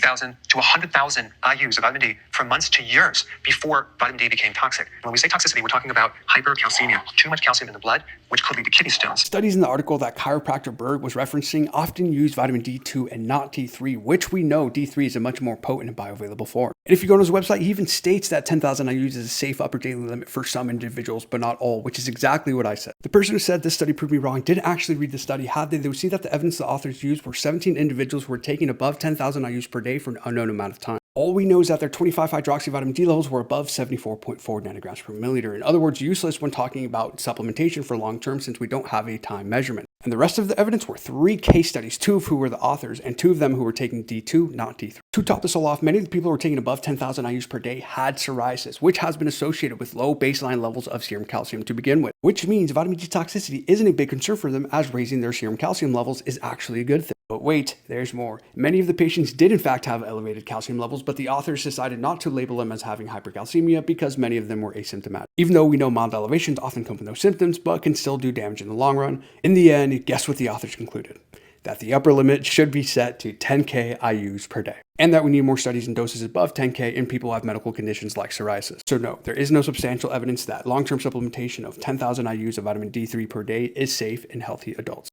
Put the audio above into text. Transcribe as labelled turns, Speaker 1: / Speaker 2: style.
Speaker 1: 50,000 to 100,000 IUs of vitamin D for months to years before vitamin D became toxic. When we say toxicity, we're talking about hypercalcemia, too much calcium in the blood, which could lead to kidney stones.
Speaker 2: Studies in the article that chiropractor Berg was referencing often use vitamin D2 and not D3, which we know D3 is a much more potent and bioavailable form. And if you go to his website, he even states that 10,000 IUs is a safe upper daily limit for some individuals, but not all, which is exactly what I said. The person who said this study proved me wrong didn't actually read the study. Had they would see that the evidence the authors used were 17 individuals who were taking above 10,000 IUs per day for an unknown amount of time. All we know is that their 25-hydroxyvitamin D levels were above 74.4 nanograms per milliliter. In other words, useless when talking about supplementation for long-term since we don't have a time measurement. And the rest of the evidence were 3 case studies, 2 of who were the authors, and 2 of them who were taking D2, not D3. To top this all off, many of the people who were taking above 10,000 IUs per day had psoriasis, which has been associated with low baseline levels of serum calcium to begin with, which means vitamin D toxicity isn't a big concern for them, as raising their serum calcium levels is actually a good thing. But wait, there's more. Many of the patients did in fact have elevated calcium levels, but the authors decided not to label them as having hypercalcemia because many of them were asymptomatic. Even though we know mild elevations often come with no symptoms, but can still do damage in the long run, in the end, guess what the authors concluded? That the upper limit should be set to 10K IUs per day, and that we need more studies in doses above 10K in people who have medical conditions like psoriasis. So no, there is no substantial evidence that long-term supplementation of 10,000 IUs of vitamin D3 per day is safe in healthy adults.